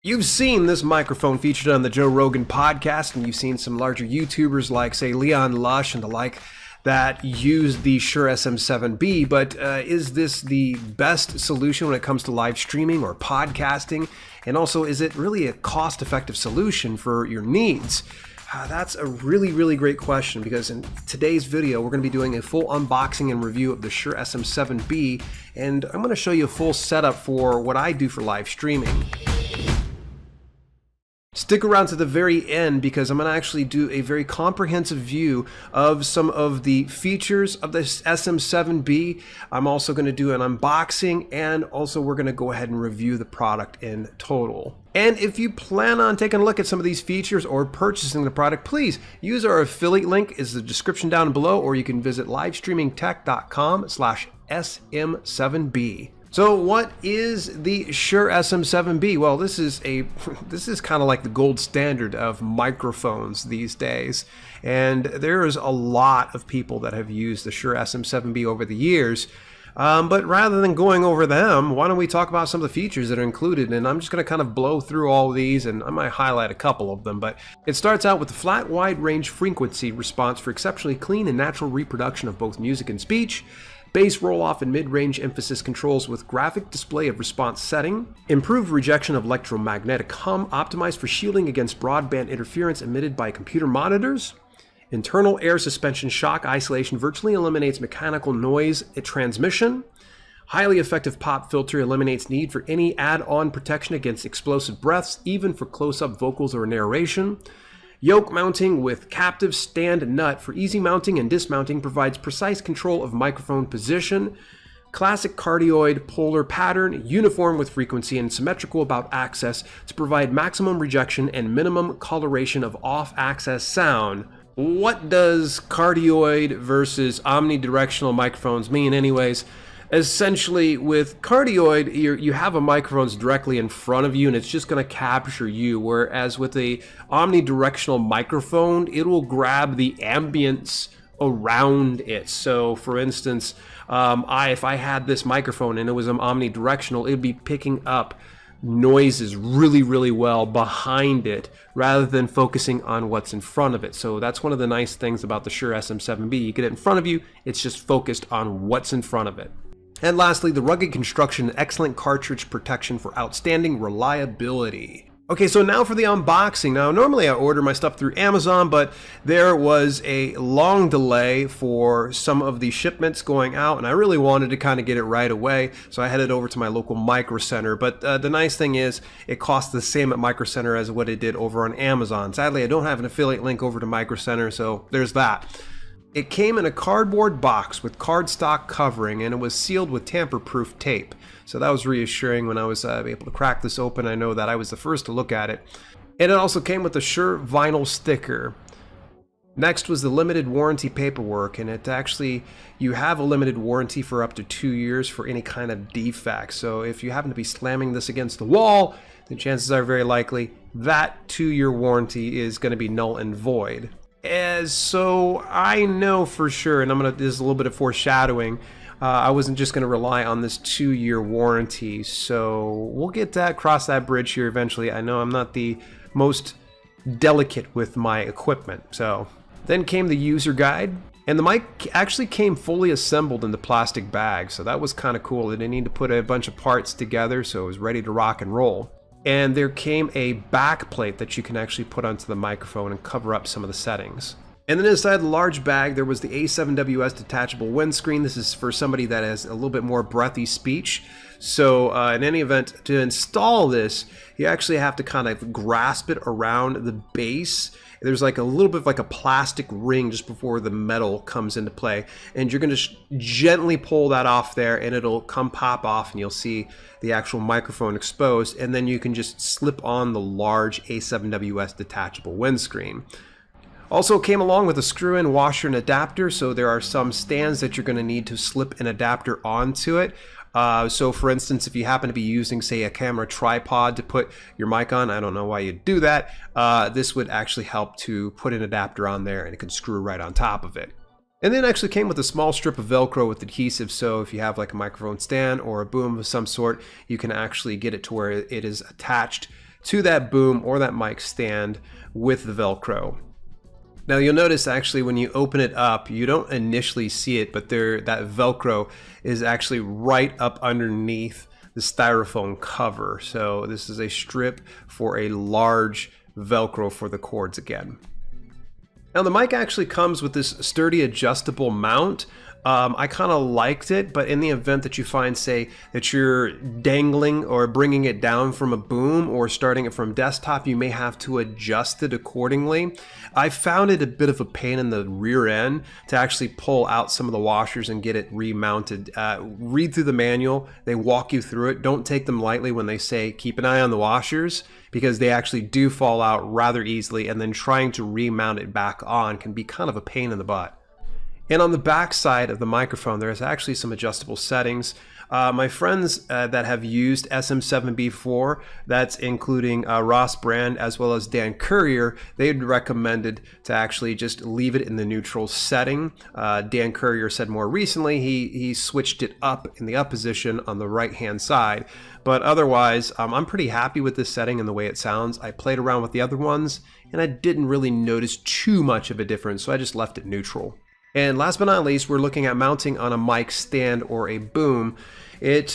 You've seen this microphone featured on the Joe Rogan podcast, and you've seen some larger YouTubers like, say, Leon Lush and the like that use the Shure SM7B, but is this the best solution when it comes to live streaming or podcasting? And also, is it really a cost-effective solution for your needs? That's a really great question, because in today's video, we're going to be doing a full unboxing and review of the Shure SM7B, and I'm going to show you a full setup for what I do for live streaming. Stick around to the very end, because I'm going to actually do a very comprehensive view of some of the features of this SM7B. I'm also going to do an unboxing, and also we're going to go ahead and review the product in total. And if you plan on taking a look at some of these features or purchasing the product, please use our affiliate link in the description down below, or you can visit livestreamingtech.com/SM7B. So what is the Shure SM7B? Well, this is kind of like the gold standard of microphones these days. And there is a lot of people that have used the Shure SM7B over the years. But rather than going over them, why don't we talk about some of the features that are included? And I'm just going to kind of blow through all of these, and I might highlight a couple of them. But it starts out with the flat wide range frequency response for exceptionally clean and natural reproduction of both music and speech. Bass roll-off and mid-range emphasis controls with graphic display of response setting. Improved rejection of electromagnetic hum, optimized for shielding against broadband interference emitted by computer monitors. Internal air suspension shock isolation virtually eliminates mechanical noise transmission. Highly effective pop filter eliminates need for any add-on protection against explosive breaths, even for close-up vocals or narration. Yoke mounting with captive stand nut for easy mounting and dismounting provides precise control of microphone position. Classic cardioid polar pattern, uniform with frequency and symmetrical about access to provide maximum rejection and minimum coloration of off-access sound. What does cardioid versus omnidirectional microphones mean anyways? Essentially, with cardioid, you have a microphone directly in front of you, and it's just going to capture you, whereas with a omnidirectional microphone, it will grab the ambience around it. So for instance, if I had this microphone and it was omnidirectional, it would be picking up noises really well behind it rather than focusing on what's in front of it. So that's one of the nice things about the Shure SM7B. You get it in front of you, it's just focused on what's in front of it. And lastly, the rugged construction and excellent cartridge protection for outstanding reliability. Okay, so now for the unboxing. Now, normally I order my stuff through Amazon, but there was a long delay for some of the shipments going out, and I really wanted to kind of get it right away, so I headed over to my local Micro Center. But the nice thing is, it costs the same at Micro Center as what it did over on Amazon. Sadly, I don't have an affiliate link over to Micro Center, so there's that. It came in a cardboard box with cardstock covering, and it was sealed with tamper-proof tape. So that was reassuring when I was able to crack this open. I know that I was the first to look at it. And it also came with a Shure vinyl sticker. Next was the limited warranty paperwork, and you have a limited warranty for up to 2 years for any kind of defect. So if you happen to be slamming this against the wall, then chances are very likely that 2-year warranty is going to be null and void. So I know for sure, and this is a little bit of foreshadowing, I wasn't just going to rely on this 2-year warranty, so we'll cross that bridge here eventually. I know I'm not the most delicate with my equipment. So then came the user guide, and the mic actually came fully assembled in the plastic bag, so that was kind of cool. They didn't need to put a bunch of parts together, so it was ready to rock and roll. And there came a back plate that you can actually put onto the microphone and cover up some of the settings. And then inside the large bag, there was the A7WS detachable windscreen. This is for somebody that has a little bit more breathy speech. So in any event, to install this, you actually have to kind of grasp it around the base. There's like a little bit of like a plastic ring just before the metal comes into play. And you're going to gently pull that off there, and it'll come pop off, and you'll see the actual microphone exposed. And then you can just slip on the large A7WS detachable windscreen. Also came along with a screw-in washer and adapter, so there are some stands that you're going to need to slip an adapter onto it. So for instance, if you happen to be using, say, a camera tripod to put your mic on, I don't know why you'd do that, this would actually help to put an adapter on there, and it can screw right on top of it. And then actually came with a small strip of Velcro with adhesive, so if you have like a microphone stand or a boom of some sort, you can actually get it to where it is attached to that boom or that mic stand with the Velcro. Now you'll notice actually when you open it up, you don't initially see it, but that Velcro is actually right up underneath the styrofoam cover. So this is a strip for a large Velcro for the cords again. Now the mic actually comes with this sturdy adjustable mount. I kind of liked it, but in the event that you find, say, that you're dangling or bringing it down from a boom or starting it from desktop, you may have to adjust it accordingly. I found it a bit of a pain in the rear end to actually pull out some of the washers and get it remounted. Read through the manual. They walk you through it. Don't take them lightly when they say keep an eye on the washers, because they actually do fall out rather easily, and then trying to remount it back on can be kind of a pain in the butt. And on the back side of the microphone, there's actually some adjustable settings. My friends that have used SM7B before, that's including Ross Brand as well as Dan Courier, they had recommended to actually just leave it in the neutral setting. Dan Courier said more recently he switched it up in the up position on the right hand side. But otherwise, I'm pretty happy with this setting and the way it sounds. I played around with the other ones and I didn't really notice too much of a difference, so I just left it neutral. And last but not least, we're looking at mounting on a mic stand or a boom. It's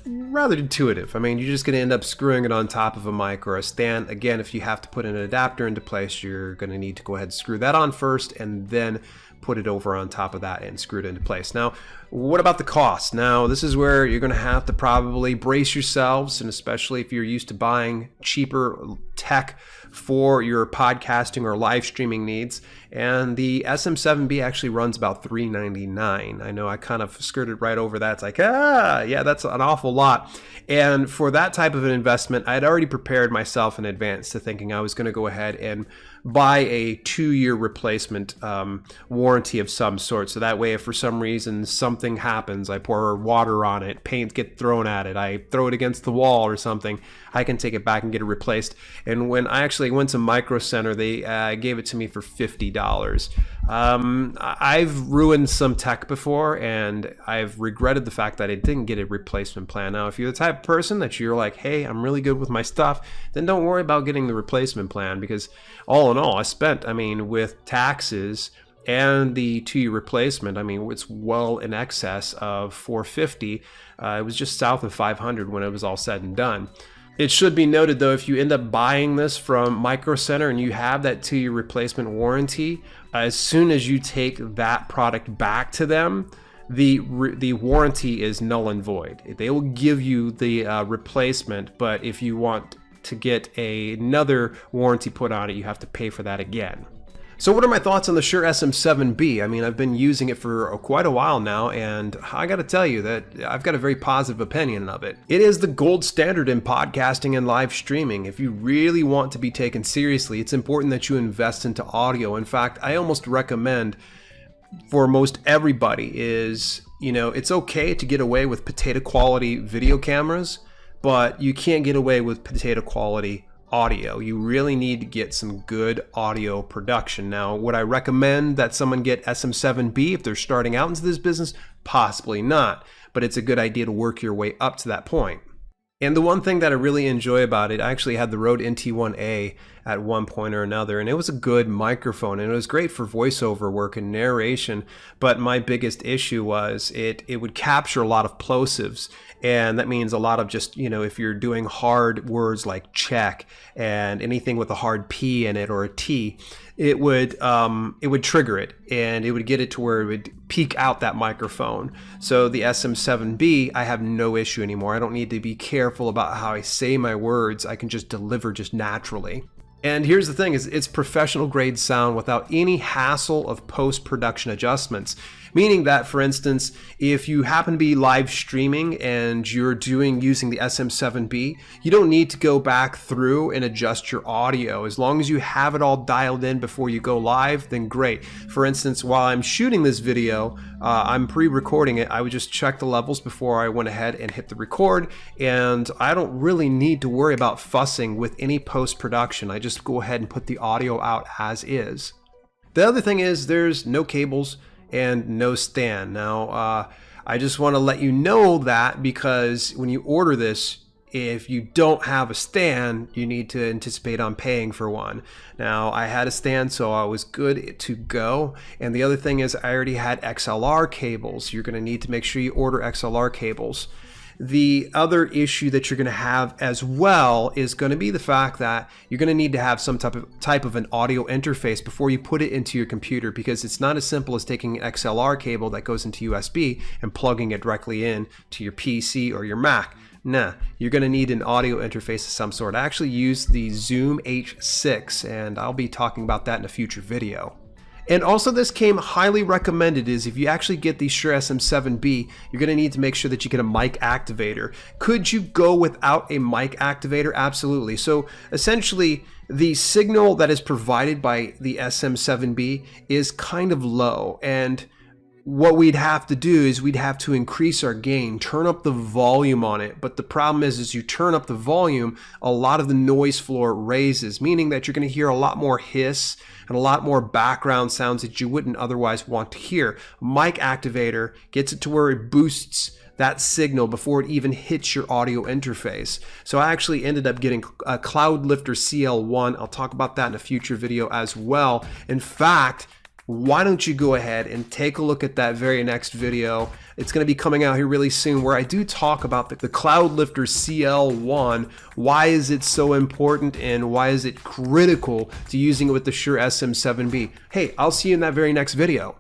rather intuitive. I mean, you're just going to end up screwing it on top of a mic or a stand. Again, if you have to put an adapter into place, you're going to need to go ahead and screw that on first and then put it over on top of that and screw it into place. Now, what about the cost? Now, this is where you're going to have to probably brace yourselves, and especially if you're used to buying cheaper tech for your podcasting or live streaming needs. And the SM7B actually runs about $399. I know I kind of skirted right over that. It's like, yeah, that's an awful lot. And for that type of an investment, I had already prepared myself in advance to thinking I was going to go ahead and buy a 2-year replacement warranty of some sort. So that way, if for some reason something happens, I pour water on it, paint get thrown at it, I throw it against the wall or something, I can take it back and get it replaced. And when I actually went to Micro Center, they gave it to me for $50. I've ruined some tech before, and I've regretted the fact that I didn't get a replacement plan. Now, if you're the type of person that you're like, hey, I'm really good with my stuff, then don't worry about getting the replacement plan, because all in all, I spent, with taxes and the 2-year replacement, it's well in excess of $450. It was just south of $500 when it was all said and done. It should be noted, though, if you end up buying this from Micro Center and you have that 2-year replacement warranty, as soon as you take that product back to them, the warranty is null and void. They will give you the replacement, but if you want to get another warranty put on it, you have to pay for that again. So what are my thoughts on the Shure SM7B? I've been using it for quite a while now, and I gotta tell you that I've got a very positive opinion of it. It is the gold standard in podcasting and live streaming. If you really want to be taken seriously, it's important that you invest into audio. In fact, I almost recommend for most everybody is, it's okay to get away with potato quality video cameras, but you can't get away with potato quality audio. You really need to get some good audio production. Now, would I recommend that someone get SM7B if they're starting out into this business? Possibly not, but it's a good idea to work your way up to that point. And the one thing that I really enjoy about it, I actually had the Rode NT1A at one point or another, and it was a good microphone, and it was great for voiceover work and narration, but my biggest issue was it would capture a lot of plosives, and that means a lot of just, if you're doing hard words like check and anything with a hard P in it or a T, it would trigger it, and it would get it to where it would peak out that microphone. So the SM7B, I have no issue anymore. I don't need to be careful about how I say my words. I can just deliver just naturally. And here's the thing, is it's professional grade sound without any hassle of post-production adjustments. Meaning that, for instance, if you happen to be live streaming and you're using the SM7B, you don't need to go back through and adjust your audio. As long as you have it all dialed in before you go live, then great. For instance, while I'm shooting this video, I'm pre-recording it. I would just check the levels before I went ahead and hit the record, and I don't really need to worry about fussing with any post-production. I just go ahead and put the audio out as is. The other thing is there's no cables and no stand. Now, I just want to let you know that, because when you order this, if you don't have a stand, you need to anticipate on paying for one. Now, I had a stand, so I was good to go. And the other thing is I already had XLR cables. You're going to need to make sure you order XLR cables. The other issue that you're going to have as well is going to be the fact that you're going to need to have some type of an audio interface before you put it into your computer, because it's not as simple as taking an XLR cable that goes into USB and plugging it directly in to your PC or your Mac. Nah, you're going to need an audio interface of some sort. I actually use the Zoom H6, and I'll be talking about that in a future video. And also, this came highly recommended is if you actually get the Shure SM7B, you're going to need to make sure that you get a mic activator. Could you go without a mic activator? Absolutely. So essentially, the signal that is provided by the SM7B is kind of low, and what we'd have to do is we'd have to increase our gain, turn up the volume on it. But the problem is you turn up the volume, a lot of the noise floor raises, meaning that you're going to hear a lot more hiss and a lot more background sounds that you wouldn't otherwise want to hear. Mic activator gets it to where it boosts that signal before it even hits your audio interface. So I actually ended up getting a Cloudlifter CL1. I'll talk about that in a future video as well. In fact, why don't you go ahead and take a look at that very next video. It's going to be coming out here really soon, where I do talk about the Cloudlifter CL1. Why is it so important, and why is it critical to using it with the Shure SM7B? Hey, I'll see you in that very next video.